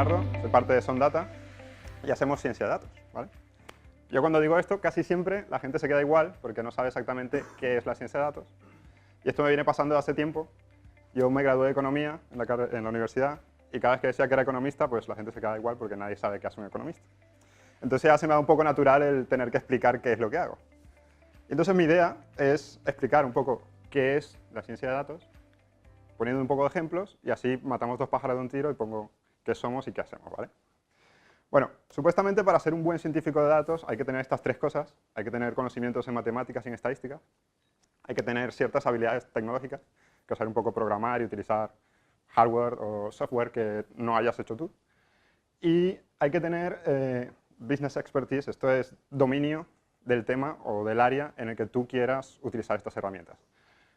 Ricardo, soy parte de SonData y hacemos ciencia de datos, ¿vale? Yo cuando digo esto, casi siempre la gente se queda igual porque no sabe exactamente qué es la ciencia de datos. Y esto me viene pasando hace tiempo. Yo me gradué de Economía en la universidad y cada vez que decía que era economista, pues la gente se queda igual porque nadie sabe qué hace un economista. Entonces ya se me da un poco natural el tener que explicar qué es lo que hago. Entonces mi idea es explicar un poco qué es la ciencia de datos, poniendo un poco de ejemplos, y así matamos dos pájaros de un tiro y pongo qué somos y qué hacemos, ¿vale? Bueno, supuestamente para ser un buen científico de datos hay que tener estas tres cosas. Hay que tener conocimientos en matemáticas y en estadística. Hay que tener ciertas habilidades tecnológicas, que saber un poco programar y utilizar hardware o software que no hayas hecho tú. Y hay que tener business expertise, esto es dominio del tema o del área en el que tú quieras utilizar estas herramientas.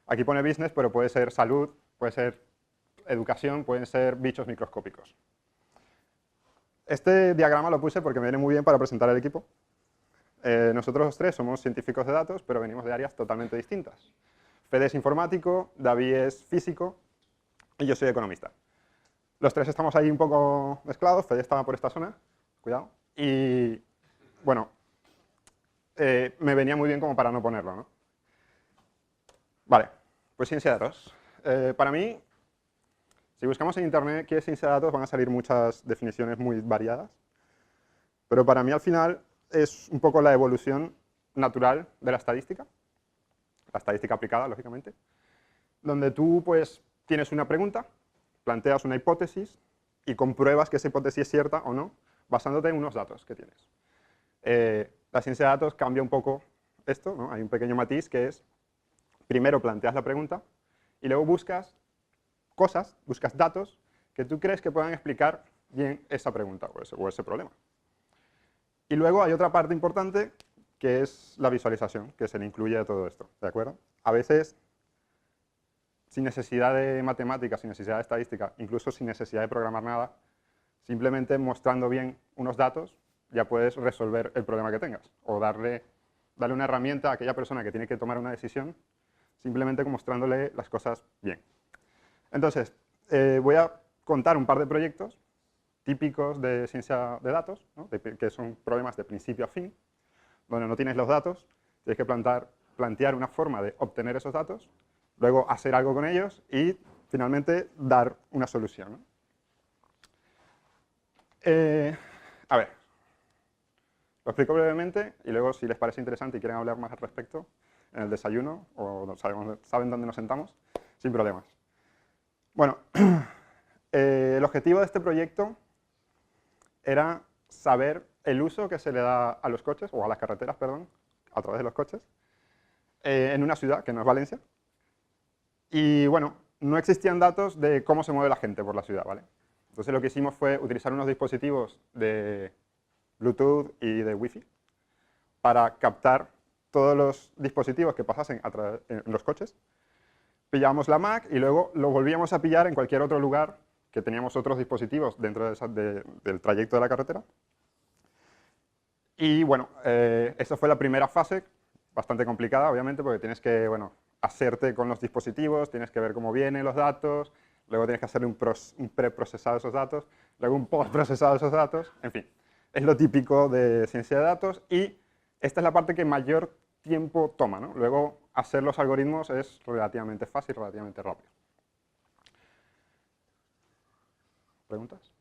Aquí pone business, pero puede ser salud, puede ser educación, pueden ser bichos microscópicos. Este diagrama lo puse porque me viene muy bien para presentar el equipo. Nosotros los tres somos científicos de datos, pero venimos de áreas totalmente distintas. Fede es informático, David es físico y yo soy economista. Los tres estamos ahí un poco mezclados, Fede estaba por esta zona, cuidado, y bueno, me venía muy bien como para no ponerlo, ¿no? Vale, pues ciencia de datos. Para mí, si buscamos en internet qué es ciencia de datos, van a salir muchas definiciones muy variadas, pero para mí al final es un poco la evolución natural de la estadística aplicada, lógicamente, donde tú pues tienes una pregunta, planteas una hipótesis y compruebas que esa hipótesis es cierta o no, basándote en unos datos que tienes. La ciencia de datos cambia un poco esto, ¿no? Hay un pequeño matiz que es, primero planteas la pregunta y luego buscas cosas, buscas datos que tú crees que puedan explicar bien esa pregunta o ese problema. Y luego hay otra parte importante que es la visualización, que se le incluye a todo esto, ¿de acuerdo? A veces, sin necesidad de matemáticas, sin necesidad de estadística, incluso sin necesidad de programar nada, simplemente mostrando bien unos datos ya puedes resolver el problema que tengas o darle una herramienta a aquella persona que tiene que tomar una decisión simplemente mostrándole las cosas bien. Entonces, voy a contar un par de proyectos típicos de ciencia de datos, ¿no? Que son problemas de principio a fin, donde no tienes los datos, tienes que plantear una forma de obtener esos datos, luego hacer algo con ellos y finalmente dar una solución, ¿no? A ver, lo explico brevemente y luego si les parece interesante y quieren hablar más al respecto en el desayuno o saben dónde nos sentamos, sin problemas. Bueno, el objetivo de este proyecto era saber el uso que se le da a los coches, o a las carreteras, perdón, a través de los coches, en una ciudad que no es Valencia. Y bueno, no existían datos de cómo se mueve la gente por la ciudad, ¿vale? Entonces lo que hicimos fue utilizar unos dispositivos de Bluetooth y de Wi-Fi para captar todos los dispositivos que pasasen en los coches. Pillábamos la Mac y luego lo volvíamos a pillar en cualquier otro lugar que teníamos otros dispositivos dentro del trayecto de la carretera. Y bueno, esa fue la primera fase, bastante complicada, obviamente, porque tienes que, bueno, hacerte con los dispositivos, tienes que ver cómo vienen los datos, luego tienes que hacer un preprocesado de esos datos, luego un postprocesado de esos datos, en fin. Es lo típico de ciencia de datos y esta es la parte que mayor tiempo toma, ¿no? Luego, hacer los algoritmos es relativamente fácil, relativamente rápido. ¿Preguntas?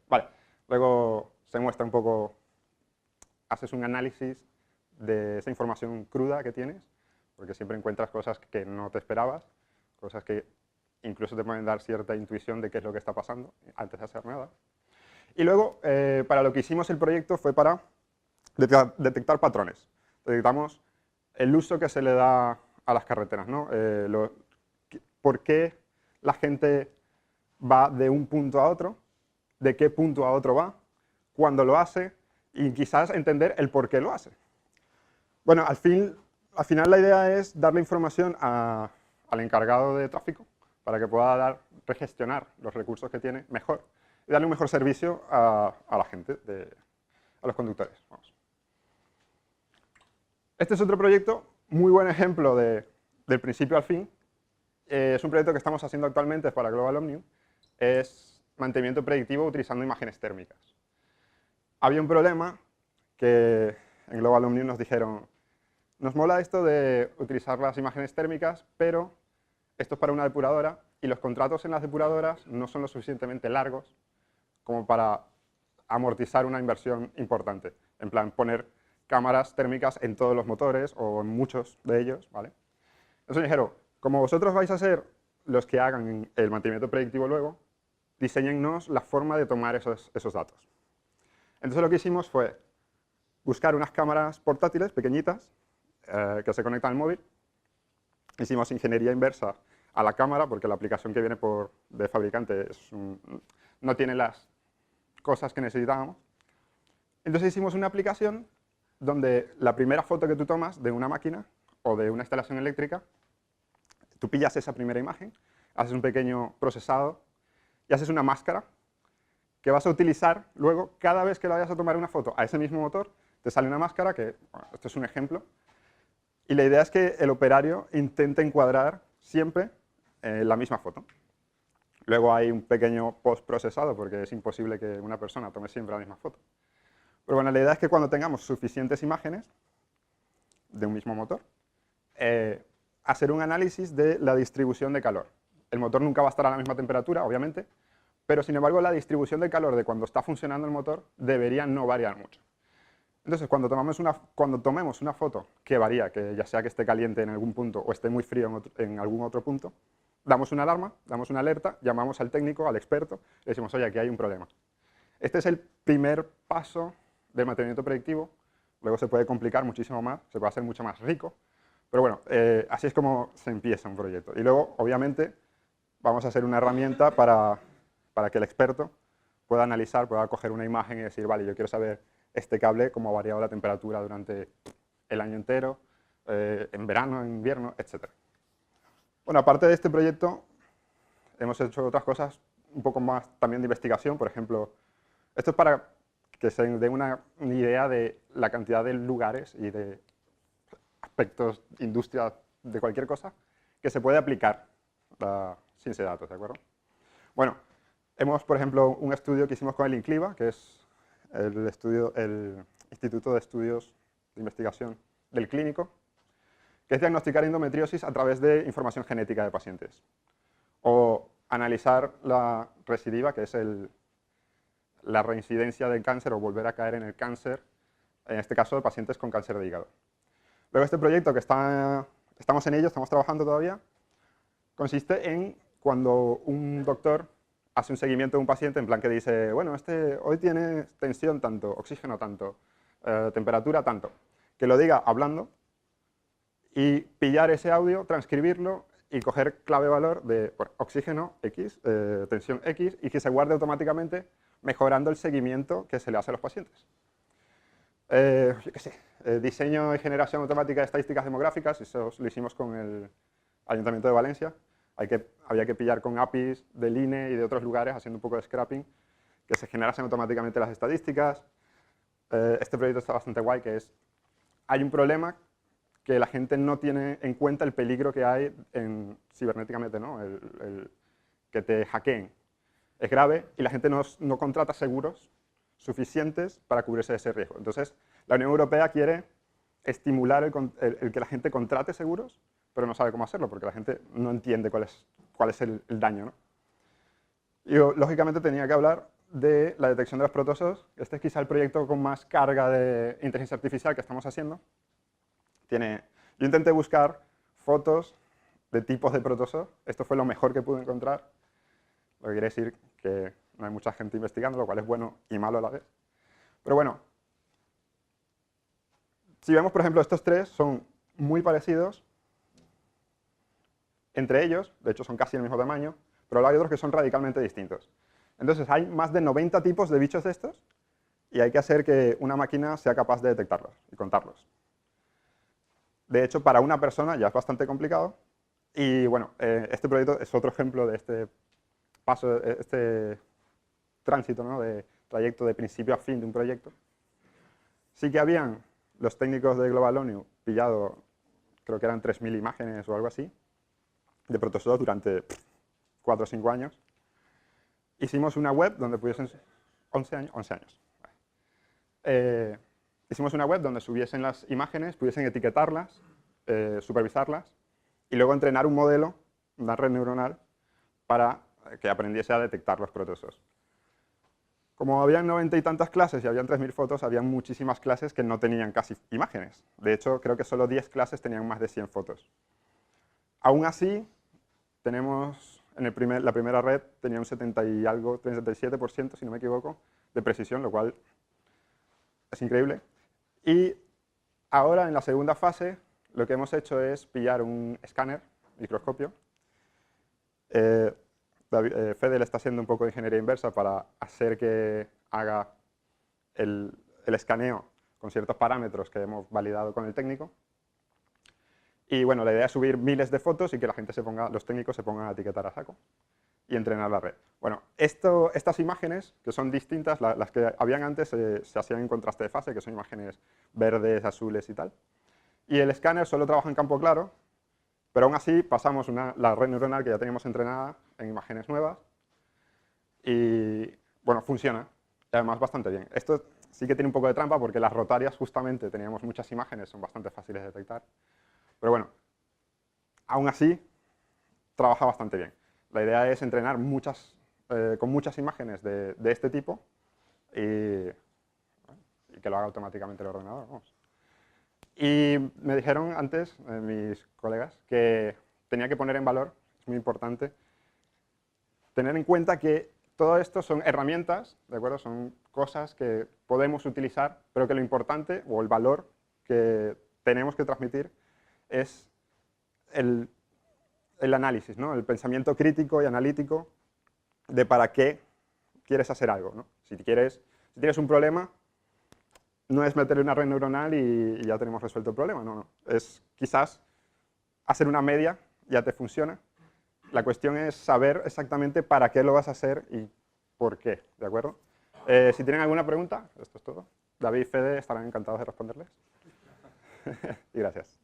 Vale, luego se muestra un poco, haces un análisis de esa información cruda que tienes, porque siempre encuentras cosas que no te esperabas, cosas que incluso te pueden dar cierta intuición de qué es lo que está pasando antes de hacer nada. Y luego, para lo que hicimos el proyecto fue para detectar patrones. Detectamos el uso que se le da a las carreteras, ¿no? ¿Por qué la gente va de un punto a otro? ¿De qué punto a otro va? ¿Cuándo lo hace? Y quizás entender el por qué lo hace. Bueno, al final la idea es darle información al encargado de tráfico para que pueda regestionar los recursos que tiene mejor y darle un mejor servicio a la gente, a los conductores. Vamos. Este es otro proyecto, muy buen ejemplo del principio al fin. Es un proyecto que estamos haciendo actualmente para Global Omnium. Es mantenimiento predictivo utilizando imágenes térmicas. Había un problema que en Global Omnium nos dijeron, nos mola esto de utilizar las imágenes térmicas, pero esto es para una depuradora y los contratos en las depuradoras no son lo suficientemente largos como para amortizar una inversión importante. En plan, poner cámaras térmicas en todos los motores o en muchos de ellos, ¿vale? Entonces dijeron, como vosotros vais a ser los que hagan el mantenimiento predictivo luego, diseñennos la forma de tomar esos datos. Entonces lo que hicimos fue buscar unas cámaras portátiles pequeñitas que se conectan al móvil. Hicimos ingeniería inversa a la cámara porque la aplicación que viene de fabricante no tiene las cosas que necesitábamos. Entonces hicimos una aplicación donde la primera foto que tú tomas de una máquina o de una instalación eléctrica, tú pillas esa primera imagen, haces un pequeño procesado y haces una máscara que vas a utilizar luego cada vez que le vayas a tomar una foto a ese mismo motor, te sale una máscara que, bueno, esto es un ejemplo, y la idea es que el operario intente encuadrar siempre la misma foto. Luego hay un pequeño post-procesado porque es imposible que una persona tome siempre la misma foto. Pero bueno, la idea es que cuando tengamos suficientes imágenes de un mismo motor, hacer un análisis de la distribución de calor. El motor nunca va a estar a la misma temperatura, obviamente, pero sin embargo la distribución de calor de cuando está funcionando el motor debería no variar mucho. Entonces, cuando tomemos una foto que varía, que ya sea que esté caliente en algún punto o esté muy frío en algún otro punto, damos una alarma, damos una alerta, llamamos al técnico, al experto, y le decimos, oye, aquí hay un problema. Este es el primer paso del mantenimiento predictivo, luego se puede complicar muchísimo más, se puede hacer mucho más rico, pero bueno, así es como se empieza un proyecto. Y luego, obviamente, vamos a hacer una herramienta para que el experto pueda analizar, pueda coger una imagen y decir, vale, yo quiero saber este cable cómo ha variado la temperatura durante el año entero, en verano, en invierno, etc. Bueno, aparte de este proyecto, hemos hecho otras cosas un poco más también de investigación. Por ejemplo, esto es para que se dé una idea de la cantidad de lugares y de aspectos, industria, de cualquier cosa, que se puede aplicar la ciencia de datos, ¿de acuerdo? Bueno, hemos, por ejemplo, un estudio que hicimos con el INCLIVA, que es el Instituto de Estudios de Investigación del Clínico, que es diagnosticar endometriosis a través de información genética de pacientes. O analizar la recidiva, que es la reincidencia del cáncer o volver a caer en el cáncer, en este caso de pacientes con cáncer de hígado. Luego este proyecto que estamos en ello, estamos trabajando todavía, consiste en cuando un doctor hace un seguimiento de un paciente en plan que dice, bueno, hoy tiene tensión tanto, oxígeno tanto, temperatura tanto, que lo diga hablando y pillar ese audio, transcribirlo y coger clave valor de oxígeno X, tensión X y que se guarde automáticamente mejorando el seguimiento que se le hace a los pacientes. Yo qué sé, diseño y generación automática de estadísticas demográficas, eso lo hicimos con el Ayuntamiento de Valencia. Había que pillar con APIs del INE y de otros lugares, haciendo un poco de scrapping, que se generasen automáticamente las estadísticas. Este proyecto está bastante guay, hay un problema que la gente no tiene en cuenta el peligro que hay cibernéticamente, ¿no? Que te hackeen. Es grave y la gente no contrata seguros suficientes para cubrirse de ese riesgo. Entonces, la Unión Europea quiere estimular el que la gente contrate seguros, pero no sabe cómo hacerlo, porque la gente no entiende cuál es el daño, ¿no? Yo, lógicamente, tenía que hablar de la detección de los protozoos. Este es quizá el proyecto con más carga de inteligencia artificial que estamos haciendo. Yo intenté buscar fotos de tipos de protozoos. Esto fue lo mejor que pude encontrar, lo que quiere decir que no hay mucha gente investigando, lo cual es bueno y malo a la vez. Pero bueno, si vemos, por ejemplo, estos tres son muy parecidos entre ellos, de hecho son casi el mismo tamaño, pero hay otros que son radicalmente distintos. Entonces hay más de 90 tipos de bichos de estos y hay que hacer que una máquina sea capaz de detectarlos y contarlos. De hecho, para una persona ya es bastante complicado y bueno, este proyecto es otro ejemplo de este paso, este tránsito, ¿no? De trayecto de principio a fin de un proyecto. Sí que habían los técnicos de Global Omnium pillado, creo que eran 3000 imágenes o algo así, de protozoos durante 4 o 5 años. hicimos una web donde pudiesen... 11 años. 11 años. Hicimos una web donde subiesen las imágenes, pudiesen etiquetarlas, supervisarlas, y luego entrenar un modelo, una red neuronal, para que aprendiese a detectar los procesos. Como habían 90 y tantas clases y habían 3000 fotos, había muchísimas clases que no tenían casi imágenes. De hecho, creo que solo 10 clases tenían más de 100 fotos. Aún así, tenemos, la primera red tenía un 70 y algo, 37%, si no me equivoco, de precisión, lo cual es increíble. Y ahora, en la segunda fase, lo que hemos hecho es pillar un escáner, microscopio. Fede le está haciendo un poco de ingeniería inversa para hacer que haga el escaneo con ciertos parámetros que hemos validado con el técnico. Y bueno, la idea es subir miles de fotos y que la gente los técnicos se pongan a etiquetar a saco y entrenar la red. Bueno, estas imágenes, que son distintas, las que habían antes se hacían en contraste de fase, que son imágenes verdes, azules y tal. Y el escáner solo trabaja en campo claro, pero aún así pasamos la red neuronal que ya teníamos entrenada en imágenes nuevas y, bueno, funciona. Y además bastante bien. Esto sí que tiene un poco de trampa porque las rotarias justamente teníamos muchas imágenes, son bastante fáciles de detectar. Pero bueno, aún así trabaja bastante bien. La idea es entrenar con muchas imágenes de este tipo y que lo haga automáticamente el ordenador. Vamos. Y me dijeron antes, mis colegas, que tenía que poner en valor, es muy importante, tener en cuenta que todo esto son herramientas, ¿de acuerdo? Son cosas que podemos utilizar, pero que lo importante, o el valor que tenemos que transmitir, es el análisis, ¿no? El pensamiento crítico y analítico de para qué quieres hacer algo, ¿no? Si tienes un problema, no es meterle una red neuronal y ya tenemos resuelto el problema, no. Es quizás hacer una media, ya te funciona. La cuestión es saber exactamente para qué lo vas a hacer y por qué, ¿de acuerdo? Si tienen alguna pregunta, esto es todo. David y Fede estarán encantados de responderles. Y gracias.